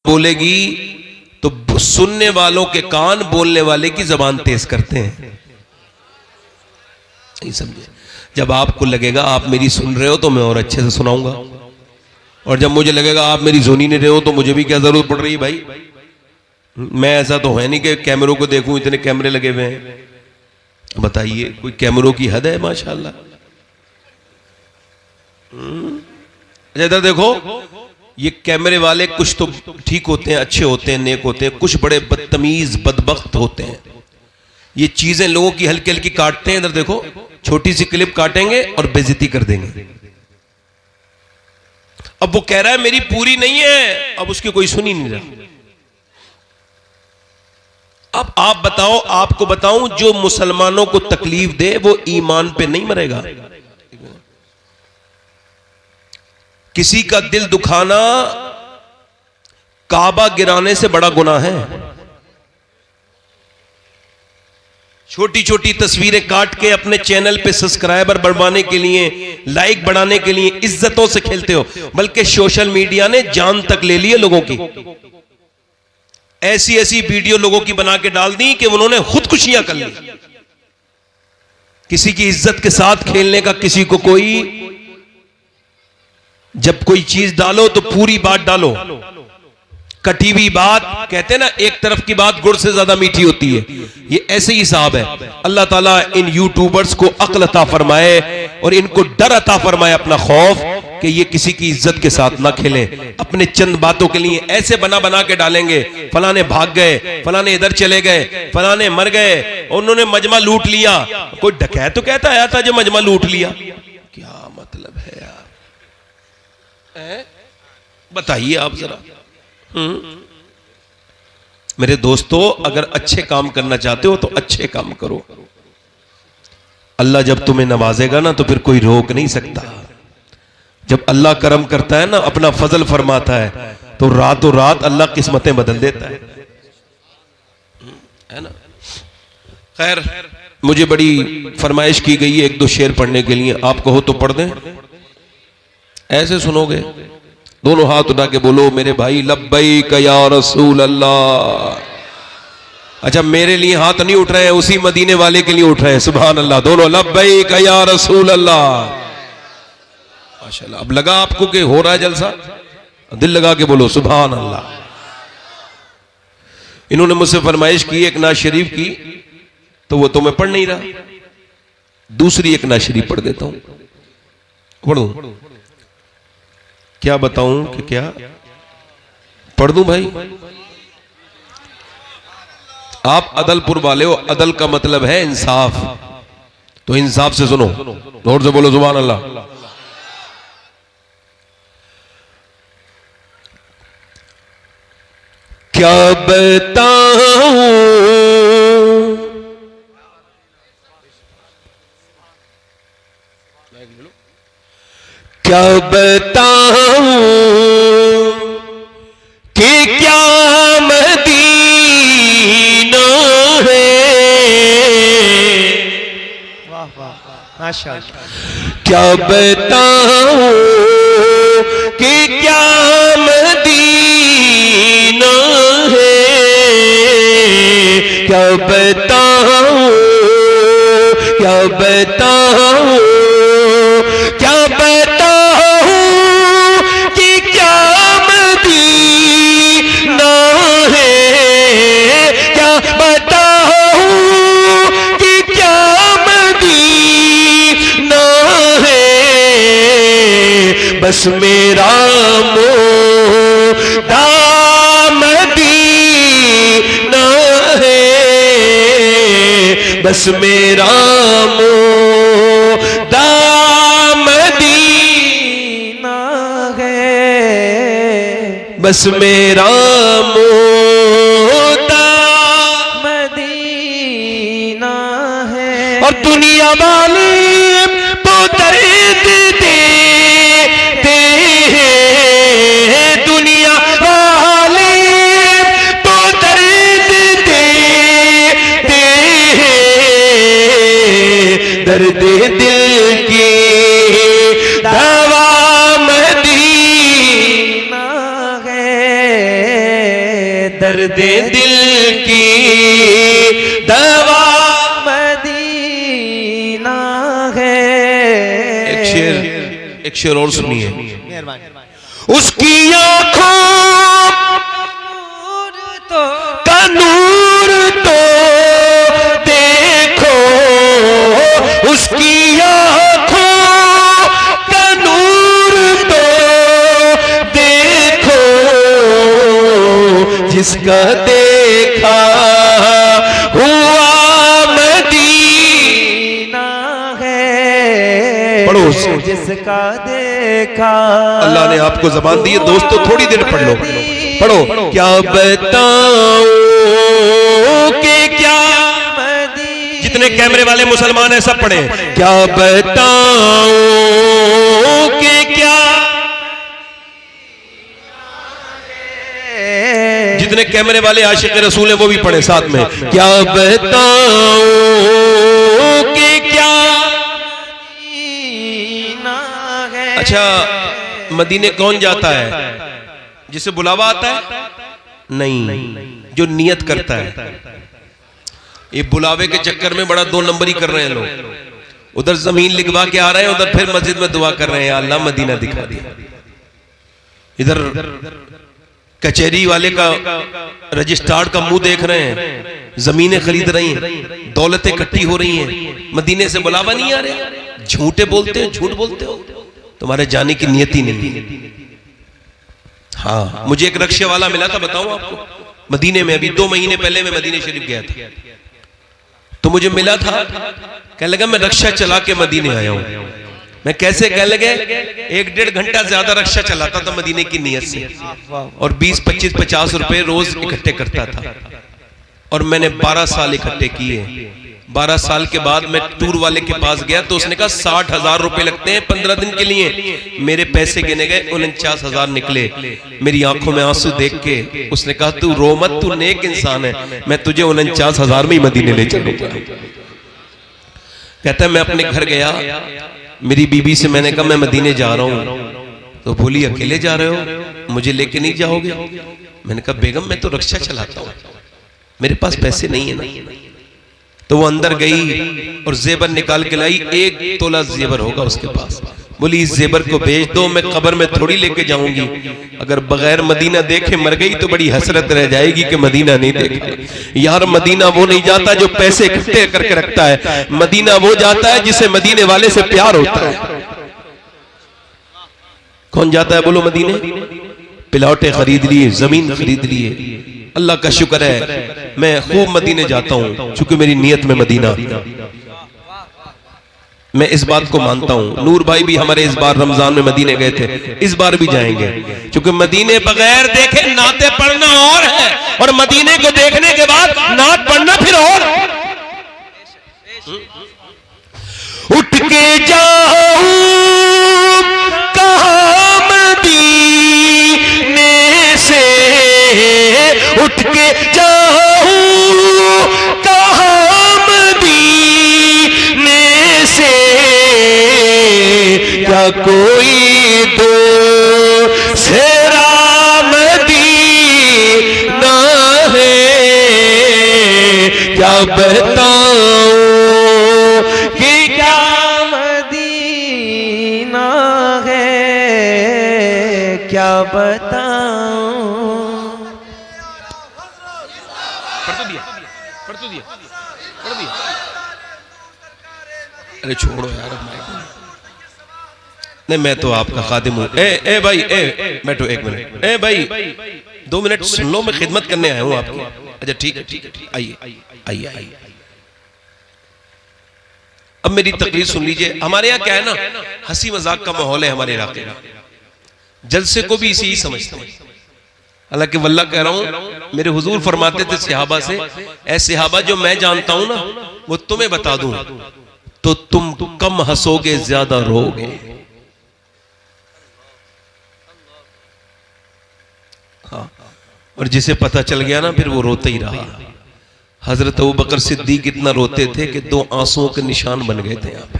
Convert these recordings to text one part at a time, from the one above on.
बोलेगी तो सुनने वालों के कान बोलने वाले की जबान तेज करते हैं। नहीं समझे? जब आपको लगेगा आप मेरी सुन रहे हो तो मैं और अच्छे से सुनाऊंगा, और जब मुझे लगेगा आप मेरी सुन ही नहीं रहे हो तो मुझे भी क्या जरूरत पड़ रही है भाई। मैं ऐसा तो है नहीं कि कैमरों को देखूं, इतने कैमरे लगे हुए हैं। बताइए, कोई कैमरों की हद है? माशाल्लाह। इधर देखो, ये कैमरे वाले कुछ तो ठीक होते हैं, अच्छे होते हैं, नेक होते हैं, कुछ बड़े बदतमीज बदबख्त होते हैं। ये चीजें लोगों की हल्की हल्की काटते हैं। इधर देखो, छोटी सी क्लिप काटेंगे और बेइज्जती कर देंगे। अब वो कह रहा है मेरी पूरी नहीं है, अब उसकी कोई सुन ही नहीं रहा। अब आप बताओ, आपको बताऊं, जो मुसलमानों को तकलीफ दे वो ईमान पे नहीं मरेगा। किसी का दिल दुखाना काबा गिराने से बड़ा गुनाह है। छोटी छोटी तस्वीरें काट के अपने चैनल पे सब्सक्राइबर बढ़वाने के लिए, लाइक बढ़ाने के लिए इज्जतों से खेलते हो, बल्कि सोशल मीडिया ने जान तक ले ली है लोगों की। ऐसी ऐसी वीडियो लोगों की बना के डाल दी कि उन्होंने खुदकुशियां कर ली। किसी की इज्जत के साथ खेलने का किसी को कोई, जब कोई चीज डालो तो पूरी बात डालो। कटी हुई बात, कहते हैं ना, एक तरफ की बात गुड़ से ज्यादा मीठी होती है। ये ऐसे ही हिसाब है। अल्लाह ताला इन यूट्यूबर्स को अक्ल अता फरमाए और इनको डर अता फरमाए, अपना खौफ, कि ये किसी की इज्जत के साथ ना खेलें। अपने चंद बातों के लिए ऐसे बना बना के डालेंगे, फलाने भाग गए, फलाने इधर चले गए, फलाने मर गए, उन्होंने मजमा लूट लिया। कोई डकैत तो कहता आया था जो मजमा लूट लिया? क्या मतलब है यार? बताइए आप जरा। मेरे दोस्तों, अगर अच्छे काम करना चाहते हो तो अच्छे काम करो। अल्लाह जब तुम्हें नवाजेगा ना तो फिर कोई रोक नहीं सकता। जब अल्लाह करम करता है ना, अपना फजल फरमाता है, तो रातों रात अल्लाह किस्मतें बदल देता है ना। खैर, मुझे बड़ी फरमाइश की गई है एक दो शेर पढ़ने के लिए। आप कहो तो पढ़ दें? ऐसे सुनोगे? दोनों हाथ उठा के बोलो मेरे भाई, लब्बैक या रसूल अल्लाह। अच्छा, मेरे लिए हाथ नहीं उठ रहे हैं, उसी मदीने वाले के लिए उठ रहे हैं। सुभान अल्लाह। दोनों लब्बैक या रसूल अल्लाह। माशाल्लाह। अब लगा आपको कि हो रहा है जलसा? दिल लगा के बोलो सुभान अल्लाह। इन्होंने मुझसे फरमाइश की एक नाज शरीफ की, तो वो तो मैं पढ़ नहीं रहा। दूसरी एक नाज शरीफ पढ़ देता हूं। पढ़ूं? क्या बताऊं कि क्या पढ़ दूं भाई? आप अदलपुर वाले हो, अदल का मतलब है इंसाफ, तो इंसाफ से सुनो, जोर से बोलो सुभान अल्लाह। क्या बताऊं, क्या बताऊं कि क्या मदीना है। वाह वाह, माशाअल्लाह। क्या बताऊं कि क्या मदीना है। क्या बताऊं, क्या बताऊं, क्या बताऊं कि क्या मदीना है। क्या बताऊं कि क्या मदीना है। बस मेरा मोदा मदीना है। बस मेरा मोदा मदीना है। बस मेरा मोदा मदीना है। और दुनिया वाले तो दर्द देते हैं। दुनिया वाले तो दर्द देते हैं। दर्द दिल की दवा मदीना है। दर्दे दिल की दवा मदीना है। एक शेर और सुनिए। मेहरबानी। उसकी आंखों का नूर तो देखो, उसकी आंखों का नूर तो देखो, जिसका देखा हुआ मदीना है। पढ़ो जिसका देखा। अल्लाह ने आपको जबान दी है दोस्तों, थोड़ी देर पढ़ लो। पढ़ो। क्या बताऊं कि क्या, जितने कैमरे वाले मुसलमान हैं सब पढ़े। क्या बताऊं कि क्या, जितने कैमरे वाले आशिक रसूल हैं वो भी पढ़े साथ में। क्या बताऊं कि क्या। अच्छा, मदीने कौन जाता है? जिसे बुलावा आता है? नहीं, जो नियत करता है। ये बुलावे के चक्कर में बड़ा 2 नंबर ही कर रहे हैं लोग। उधर जमीन लिखवा के आ रहे हैं, उधर फिर मस्जिद में दुआ कर रहे हैं, अल्लाह मदीना दिखा दिया। इधर कचहरी वाले का रजिस्ट्रार का मुंह देख रहे हैं, जमीनें खरीद रही हैं, दौलतें इकट्ठी हो रही हैं, मदीने से बुलावा नहीं आ रहे। झूठे बोलते हो, झूठ बोलते हो, तुम्हारे जाने की नियत ही नहीं। हाँ, मुझे एक रक्शे वाला मिला था, बताऊं आपको, मदीने में। अभी 2 महीने पहले मैं मदीने शरीफ गया था, तो मुझे मिला था, कहने लगा मैं रक्षा चला के मदीने आया हूं। मैं कैसे? कहने लगे 1-1.5 घंटा ज्यादा रक्षा चलाता था मदीने की नियत से, और 20, 25, 50 रुपए रोज इकट्ठे करता था, और मैंने 12 साल इकट्ठे किए। 12 साल के बाद मैं टूर वाले के पास गया, तो उसने कहा 60,000 रुपए लगते हैं 15 दिन के लिए। मेरे पैसे गिने गए, 49,000 निकले। मेरी आंखों में आंसू देख के उसने कहा तू रो मत, तू नेक इंसान है, मैं तुझे 49,000 में ही मदीने ले चलूंगा। कहता है मैं अपने घर गया, मेरी बीबी से मैंने कहा मैं मदीने जा रहा हूं, तो बोली अकेले जा रहे हो, मुझे लेके नहीं जाओगे? मैंने कहा बेगम मैं तो रक्षा चलाता हूं, मेरे पास पैसे नहीं है ना। तो वो अंदर गई और जेबर निकाल के लाई, 1 तोला जेबर होगा उसके पास। बोली इस जेबर को बेच दो, मैं कब्र में थोड़ी लेके जाऊंगी, अगर बगैर मदीना देखे मर गई तो बड़ी हसरत रह जाएगी कि मदीना नहीं देखा। यार मदीना वो नहीं जाता जो पैसे इकट्ठे करके रखता है, मदीना वो जाता है जिसे मदीने वाले से प्यार होता है। कौन जाता है बोलो मदीने? प्लॉटें खरीद लिए, जमीन खरीद लिए। अल्लाह का शुक्र है मैं खूब मदीने जाता हूं, चूंकि मेरी नियत में मदीना। मैं इस बात को मानता हूं। नूर भाई भी हमारे इस बार रमजान में मदीने गए थे, इस बार भी जाएंगे, क्योंकि मदीने बगैर देखे नाते पढ़ना और है, और मदीने को देखने के बाद नात पढ़ना फिर और। उठ के जाऊं कहां मदीने से, उठ के जाऊं कहां मदीने से, क्या कोई दूसरा मदीना है, क्या बताऊं कि क्या मदीना है, क्या बताऊं। पढ़ दिया। अरे छोड़ो यार, नहीं मैं तो आपका खादिम हूं। ए भाई, बैठो 1 मिनट। ए भाई 2 मिनट सुन लो, मैं खिदमत करने आया हूं आपकी। अच्छा ठीक है, आइए। अब मेरी तकरीर सुन लीजिए। हमारे यहाँ क्या है ना, हंसी मजाक का माहौल है हमारे इलाके में, जलसे को भी इसी ही समझते हैं। हालांकि वल्लाह कह रहा हूं, मेरे हुजूर फरमाते थे सहाबा से, ऐ सहाबा जो मैं जानता हूं ना वो तुम्हें बता दूं तो तुम कम हंसोगे ज्यादा रोगे। हाँ, और जिसे पता चल गया ना फिर वो रोते ही रहा। हजरत अबू बकर सिद्दीक इतना रोते थे कि 2 आंसुओं के निशान बन गए थे यहाँ पे।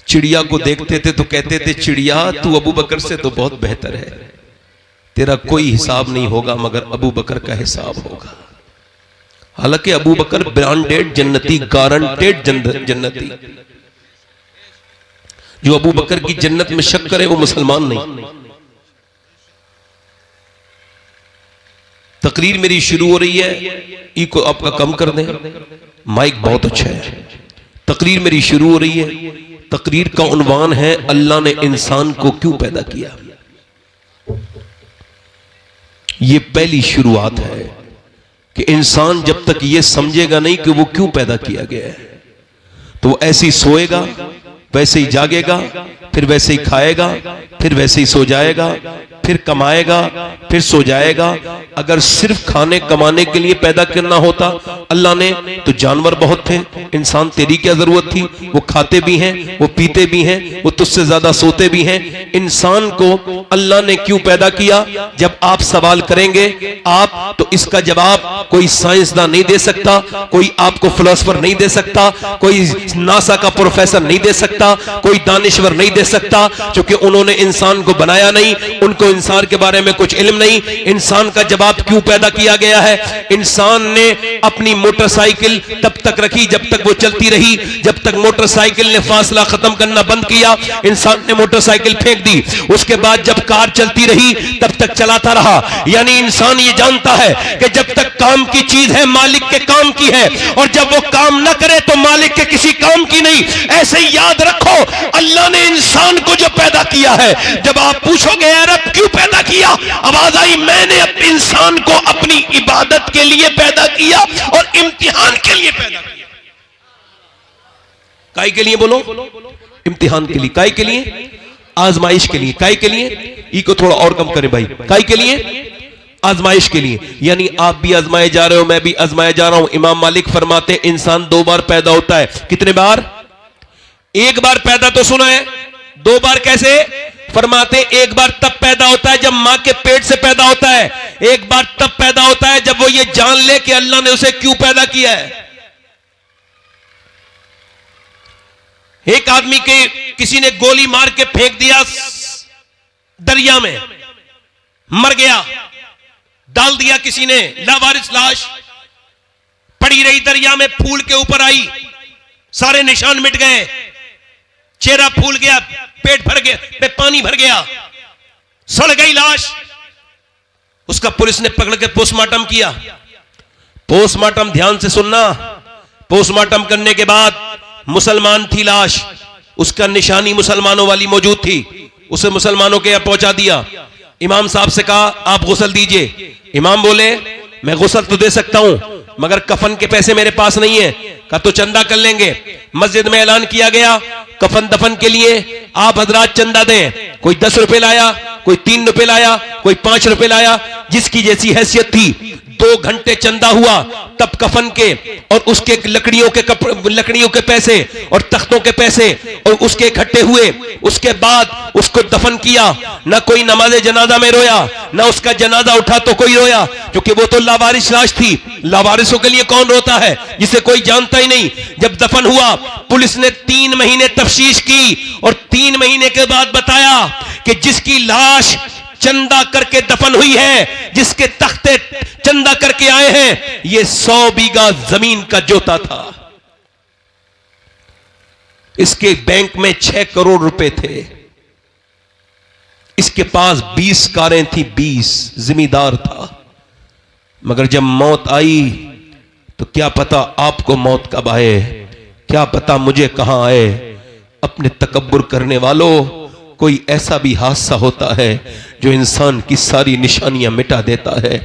चिड़िया को देखते थे तो कहते थे चिड़िया तू अबू बकर से तो बहुत बेहतर है। तेरा कोई हिसाब नहीं होगा मगर अबू बकर का हिसाब होगा। हालांकि अबू बकर ब्रांडेड जन्नती, गारंटेड जन्नती। जो अबू बकर की जन्नत में शक करे वो मुसलमान नहीं। तकरीर मेरी शुरू हो रही है, ई को आपका कम कर दें, माइक बहुत अच्छा है। तकरीर मेरी शुरू हो रही है। तकरीर का उन्वान है अल्लाह ने इंसान को क्यों पैदा किया। ये पहली शुरुआत है कि इंसान जब तक ये समझेगा नहीं कि वो क्यों पैदा किया गया है, तो वो ऐसे ही सोएगा, वैसे ही जागेगा, फिर वैसे ही खाएगा, फिर वैसे ही सो जाएगा, फिर कमाएगा, फिर सो जाएगा। अगर सिर्फ खाने कमाने के लिए पैदा करना होता अल्लाह ने तो जानवर बहुत थे, इंसान तेरी क्या जरूरत थी। वो खाते भी हैं, वो पीते भी हैं, वो तुझसे ज्यादा सोते भी हैं। इंसान को अल्लाह ने क्यों पैदा किया, जब आप सवाल करेंगे आप, तो इसका जवाब कोई साइंसदान नहीं दे सकता, कोई आपको फिलोसोफर नहीं दे सकता, कोई नासा का प्रोफेसर नहीं दे सकता, कोई दानिश्वर नहीं दे सकता, क्योंकि उन्होंने इंसान को बनाया नहीं, उनको इंसान के बारे में कुछ इल्म नहीं। इंसान का जवाब क्यों पैदा किया गया है। इंसान ने अपनी मोटरसाइकिल तब तक रखी जब तक वो चलती रही। जब तक मोटरसाइकिल ने फासला खत्म करना बंद किया, इंसान ने मोटरसाइकिल फेंक दी। उसके बाद जब कार चलती रही तब तक चलाता रहा। यानी इंसान ये जानता है कि जब तक काम की चीज है मालिक के काम की है, और जब वो काम ना करे तो मालिक के किसी काम की नहीं। ऐसे ही याद रखो, अल्लाह ने इंसान को जो पैदा किया है, जब आप पूछोगे रब क्यों पैदा किया, आवाज आई मैंने इंसान को अपनी इबादत के लिए पैदा किया और इम्तिहान के लिए पैदा किया। काई के लिए बोलो, इम्तिहान के लिए। काई के लिए, आजमाइश के लिए। काई के लिए, ई को थोड़ा और कम करें भाई। काई के लिए, आजमाइश के लिए। यानी आप भी आजमाए जा रहे हो, मैं भी आजमाया जा रहा हूं। इमाम मालिक फरमाते इंसान 2 बार पैदा होता है। कितने बार? 1 बार पैदा तो सुना है, 2 बार कैसे? फरमाते 1 बार तब पैदा होता है जब मां के पेट से पैदा होता है। 1 बार तब पैदा होता है जब वो ये जान ले कि अल्लाह ने उसे क्यों पैदा किया है। एक आदमी के किसी ने गोली मार के फेंक दिया दरिया में, मर गया। डाल दिया किसी ने, लावारिस लाश पड़ी रही दरिया में, फूल के ऊपर आई, सारे निशान मिट गए, चेहरा फूल गया, पेट भर गया, पानी भर गया, सड़ गई लाश। उसका पुलिस ने पकड़ के पोस्टमार्टम किया। पोस्टमार्टम ध्यान से सुनना, पोस्टमार्टम करने के बाद मुसलमान थी लाश, उसका निशानी मुसलमानों वाली मौजूद थी, उसे मुसलमानों के यहां पहुंचा दिया। इमाम साहब से कहा आप गुस्ल दीजिए। इमाम बोले मैं गुस्ल तो दे सकता हूं मगर कफन के पैसे मेरे पास नहीं है। कहा तो चंदा कर लेंगे। मस्जिद में ऐलान किया गया कफन दफन के लिए आप हजरात चंदा दें। कोई 10 रुपए लाया, कोई 3 रुपए लाया, कोई 5 रुपए लाया, जिसकी जैसी हैसियत थी। 2 घंटे चंदा हुआ, तब कफन के और उसके लकड़ियों के पैसे और तख्तों के पैसे और उसके इकट्ठे हुए। उसके बाद उसको दफन किया। ना कोई नमाज़े जनाजा में रोया, ना उसका जनाजा उठा तो कोई रोया, क्योंकि वो तो लावारिस लाश थी। लावारिसों के लिए कौन रोता है, जिसे कोई जानता ही नहीं। जब दफन हुआ, पुलिस ने 3 महीने तफ्तीश की और 3 महीने के बाद बताया कि जिसकी लाश चंदा करके दफन हुई है, जिसके तख्ते चंदा करके आए हैं, ये 100 बीघा जमीन का जोता था। इसके बैंक में 6 करोड़ रुपए थे। इसके पास 20 कारें थी, 20 जिम्मेदार था। मगर जब मौत आई तो क्या पता आपको मौत कब आए, क्या पता मुझे कहां आए। अपने तकब्बुर करने वालों, कोई ऐसा भी हादसा होता है जो इंसान की सारी निशानियां मिटा देता है।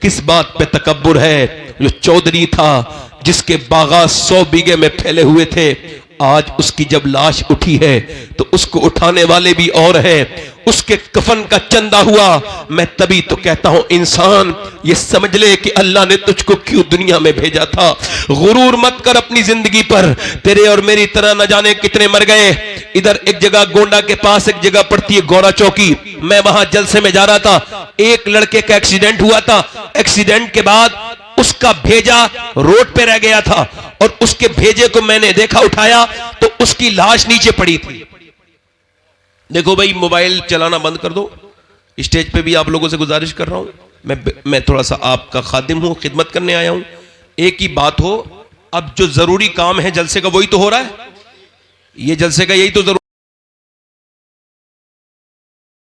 किस बात पे तकब्बुर है? जो चौधरी था जिसके बागात 100 बीघे में फैले हुए थे, आज उसकी जब लाश उठी है तो उसको उठाने वाले भी और हैं। उसके कफन का चंदा हुआ। मैं तभी तो कहता हूं इंसान ये समझ ले कि अल्लाह ने तुझको क्यों दुनिया में भेजा था। गुरूर मत कर अपनी जिंदगी पर। तेरे और मेरी तरह न जाने कितने मर गए। इधर एक जगह गोंडा के पास एक जगह पड़ती है गौरा चौकी, मैं वहां जलसे में जा रहा था। एक लड़के का एक्सीडेंट हुआ था। एक्सीडेंट के बाद उसका भेजा रोड पे रह गया था और उसके भेजे को मैंने देखा, उठाया तो उसकी लाश नीचे पड़ी थी। देखो भाई, मोबाइल चलाना बंद कर दो, स्टेज पे भी आप लोगों से गुजारिश कर रहा हूं, मैं थोड़ा सा आपका खादिम हूं, खिदमत करने आया हूं। एक ही बात हो, अब जो जरूरी काम है जलसे का वही तो हो रहा है, ये जलसे का यही तो जरूरी